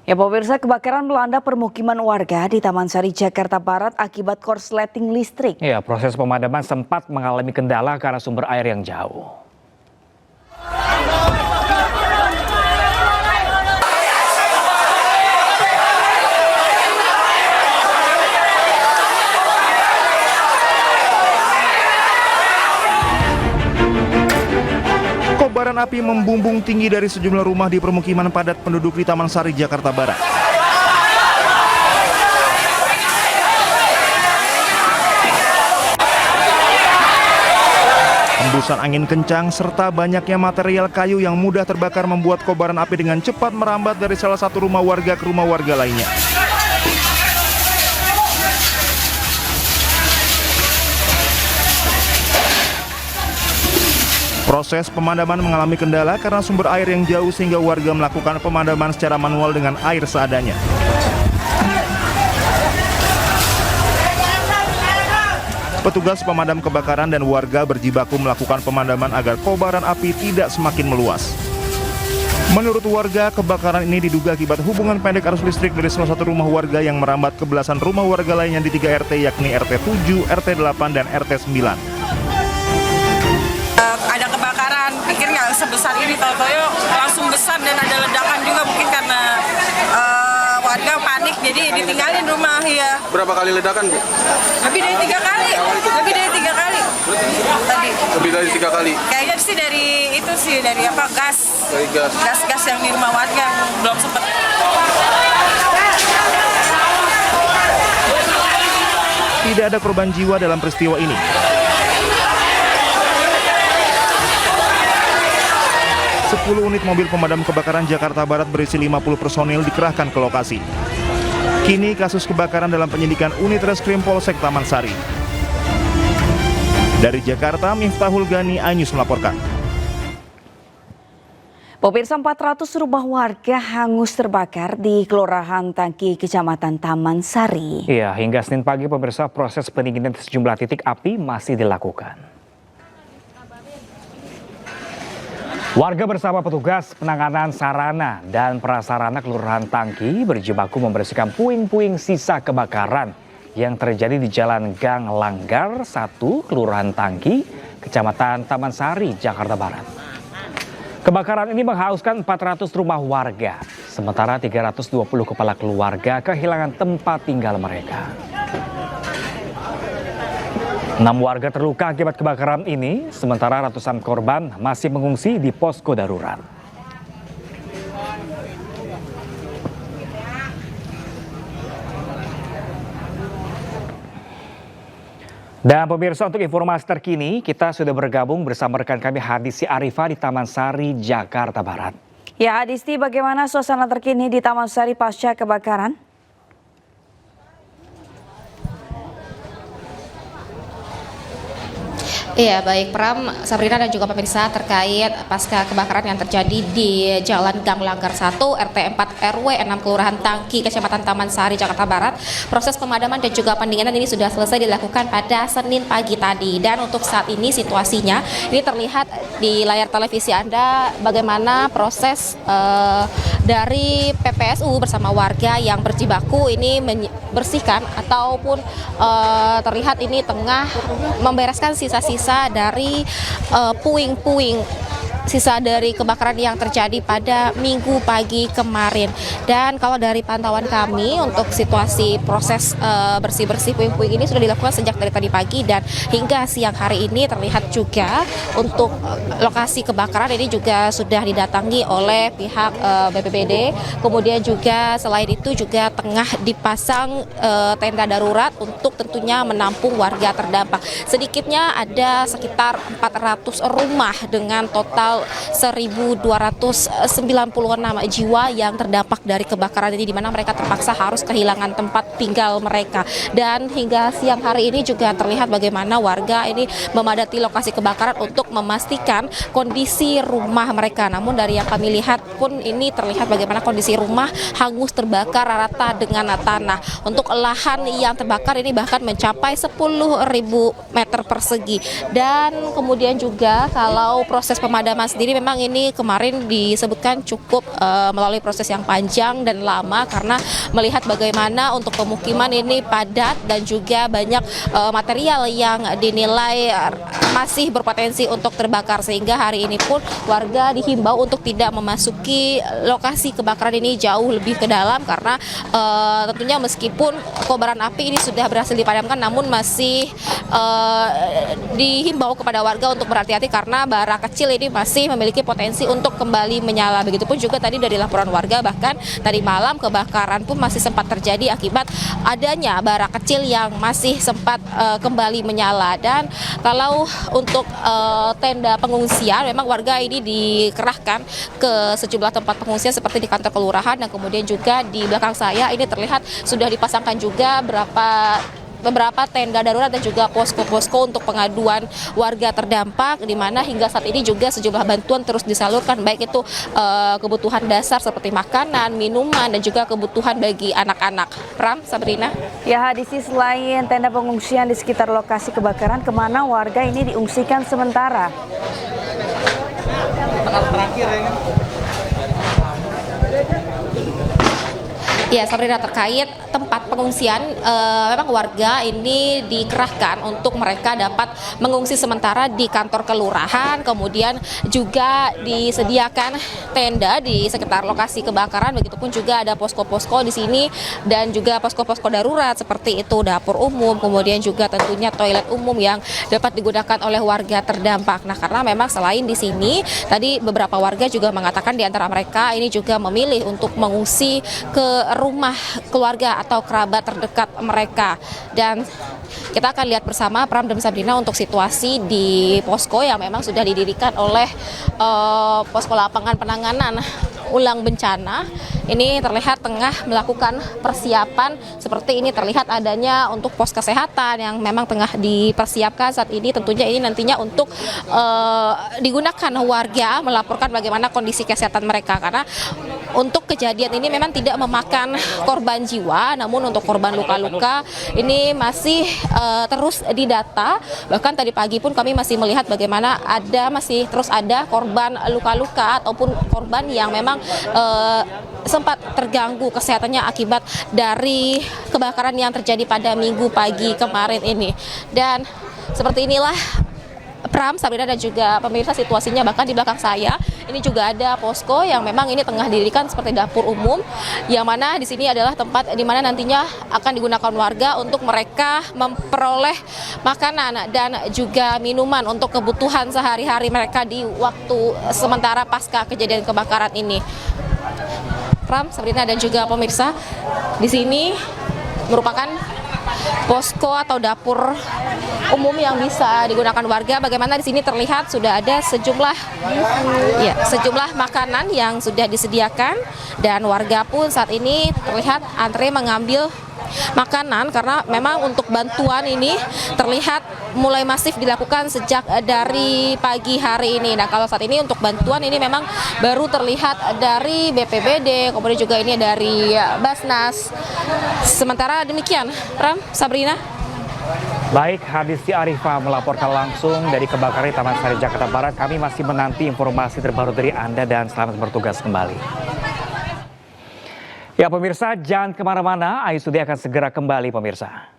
Ya pemirsa, kebakaran melanda permukiman warga di Taman Sari, Jakarta Barat akibat korsleting listrik. Ya, proses pemadaman sempat mengalami kendala karena sumber air yang jauh. Kobaran api membumbung tinggi dari sejumlah rumah di permukiman padat penduduk di Taman Sari, Jakarta Barat. Hembusan angin kencang serta banyaknya material kayu yang mudah terbakar membuat kobaran api dengan cepat merambat dari salah satu rumah warga ke rumah warga lainnya. Proses pemadaman mengalami kendala karena sumber air yang jauh sehingga warga melakukan pemadaman secara manual dengan air seadanya. Petugas pemadam kebakaran dan warga berjibaku melakukan pemadaman agar kobaran api tidak semakin meluas. Menurut warga, kebakaran ini diduga akibat hubungan pendek arus listrik dari salah satu rumah warga yang merambat ke belasan rumah warga lainnya di 3 RT yakni RT 7, RT 8, dan RT 9. Ada kebakaran, pikir nggak sebesar ini, tahu-tahu langsung besar dan ada ledakan juga, mungkin karena warga panik jadi ditinggalin rumah. Ya. Berapa kali ledakan, Bu? Lebih dari 3 kali. Lebih dari 3 kali. Tadi. Lebih dari 3 kali. Kayaknya sih dari itu sih, dari apa, gas. Dari gas. Gas yang di rumah warga belum sempat. Tidak ada korban jiwa dalam peristiwa ini. Sepuluh unit mobil pemadam kebakaran Jakarta Barat berisi 50 personil dikerahkan ke lokasi. Kini kasus kebakaran dalam penyidikan unit reskrim Polsek Taman Sari. Dari Jakarta, Miftahul Gani, iNews melaporkan. Pemirsa, 400 rumah warga hangus terbakar di Kelurahan Tangki, Kecamatan Taman Sari. Iya, hingga Senin pagi pemirsa, proses pendinginan sejumlah titik api masih dilakukan. Warga bersama petugas penanganan sarana dan prasarana Kelurahan Tangki berjibaku membersihkan puing-puing sisa kebakaran yang terjadi di Jalan Gang Langgar 1, Kelurahan Tangki, Kecamatan Taman Sari, Jakarta Barat. Kebakaran ini menghauskan 400 rumah warga, sementara 320 kepala keluarga kehilangan tempat tinggal mereka. 6 warga terluka akibat kebakaran ini, sementara ratusan korban masih mengungsi di posko darurat. Dan pemirsa, untuk informasi terkini, kita sudah bergabung bersama rekan kami Hadisti Arifa di Taman Sari, Jakarta Barat. Ya Hadisti, bagaimana suasana terkini di Taman Sari pasca kebakaran? Iya, baik Pram, Sabrina dan juga pemirsa, terkait pasca kebakaran yang terjadi di Jalan Gang Langgar 1 RT 4 RW 6 Kelurahan Tangki, Kecamatan Taman Sari, Jakarta Barat. Proses pemadaman dan juga pendinginan ini sudah selesai dilakukan pada Senin pagi tadi. Dan untuk saat ini situasinya ini terlihat di layar televisi Anda bagaimana proses dari PPSU bersama warga yang berjibaku ini membersihkan ataupun terlihat ini tengah membereskan sisa-sisa dari puing-puing sisa dari kebakaran yang terjadi pada Minggu pagi kemarin. Dan kalau dari pantauan kami untuk situasi proses bersih-bersih puing-puing ini sudah dilakukan sejak dari tadi pagi, dan hingga siang hari ini terlihat juga untuk lokasi kebakaran ini juga sudah didatangi oleh pihak BPBD. Kemudian juga selain itu juga tengah dipasang tenda darurat untuk tentunya menampung warga terdampak. Sedikitnya ada sekitar 400 rumah dengan total 1.296 jiwa yang terdampak dari kebakaran ini, di mana mereka terpaksa harus kehilangan tempat tinggal mereka. Dan hingga siang hari ini juga terlihat bagaimana warga ini memadati lokasi kebakaran untuk memastikan kondisi rumah mereka. Namun dari yang kami lihat pun ini terlihat bagaimana kondisi rumah hangus terbakar rata dengan tanah. Untuk lahan yang terbakar ini bahkan mencapai 10.000 meter persegi. Dan kemudian juga kalau proses pemadaman pemadaman sendiri memang ini kemarin disebutkan cukup melalui proses yang panjang dan lama karena melihat bagaimana untuk pemukiman ini padat dan juga banyak material yang dinilai masih berpotensi untuk terbakar, sehingga hari ini pun warga dihimbau untuk tidak memasuki lokasi kebakaran ini jauh lebih ke dalam karena tentunya meskipun kobaran api ini sudah berhasil dipadamkan, namun masih dihimbau kepada warga untuk berhati-hati karena bara kecil ini masih memiliki potensi untuk kembali menyala. Begitupun juga tadi dari laporan warga, bahkan tadi malam kebakaran pun masih sempat terjadi akibat adanya bara kecil yang masih sempat kembali menyala. Dan kalau untuk tenda pengungsian, memang warga ini dikerahkan ke sejumlah tempat pengungsian seperti di kantor kelurahan, dan kemudian juga di belakang saya ini terlihat sudah dipasangkan juga beberapa tenda darurat dan juga posko-posko untuk pengaduan warga terdampak, di mana hingga saat ini juga sejumlah bantuan terus disalurkan, baik itu kebutuhan dasar seperti makanan, minuman, dan juga kebutuhan bagi anak-anak. Pram, Sabrina. Ya, di sisi lain tenda pengungsian di sekitar lokasi kebakaran, kemana warga ini diungsikan sementara? Ya, Sabrina, terkait tempat pengungsian, memang warga ini dikerahkan untuk mereka dapat mengungsi sementara di kantor kelurahan, kemudian juga disediakan tenda di sekitar lokasi kebakaran, begitupun juga ada posko-posko di sini dan juga posko-posko darurat seperti itu dapur umum, kemudian juga tentunya toilet umum yang dapat digunakan oleh warga terdampak. Nah, karena memang selain di sini, tadi beberapa warga juga mengatakan di antara mereka ini juga memilih untuk mengungsi ke rumah keluarga atau kerabat terdekat mereka. Dan kita akan lihat bersama, Pram dan Sabrina, untuk situasi di posko yang memang sudah didirikan oleh posko lapangan penanganan ulang bencana. Ini terlihat tengah melakukan persiapan, seperti ini terlihat adanya untuk pos kesehatan yang memang tengah dipersiapkan saat ini. Tentunya ini nantinya untuk digunakan warga melaporkan bagaimana kondisi kesehatan mereka, karena untuk kejadian ini memang tidak memakan korban jiwa, namun untuk korban luka-luka ini masih terus didata. Bahkan tadi pagi pun kami masih melihat bagaimana masih terus ada korban luka-luka ataupun korban yang memang sempat terganggu kesehatannya akibat dari kebakaran yang terjadi pada Minggu pagi kemarin ini. Dan seperti inilah, Pram, Sabrina, dan juga pemirsa, situasinya. Bahkan di belakang saya ini juga ada posko yang memang ini tengah didirikan seperti dapur umum, yang mana di sini adalah tempat di mana nantinya akan digunakan warga untuk mereka memperoleh makanan dan juga minuman untuk kebutuhan sehari-hari mereka di waktu sementara pasca kejadian kebakaran ini. Pram, Sabrina, dan juga pemirsa, di sini merupakan posko atau dapur umum yang bisa digunakan warga. Bagaimana di sini terlihat sudah ada sejumlah makanan yang sudah disediakan, dan warga pun saat ini terlihat antre mengambil makanan karena memang untuk bantuan ini terlihat mulai masif dilakukan sejak dari pagi hari ini. Nah, kalau saat ini untuk bantuan ini memang baru terlihat dari BPBD, kemudian juga ini dari Basnas. Sementara demikian, Pram, Sabrina. Baik, Hadisti Arifah melaporkan langsung dari kebakaran di Taman Sari, Jakarta Barat. Kami masih menanti informasi terbaru dari Anda dan selamat bertugas kembali. Ya pemirsa, jangan kemana-mana, Ayu Studi akan segera kembali pemirsa.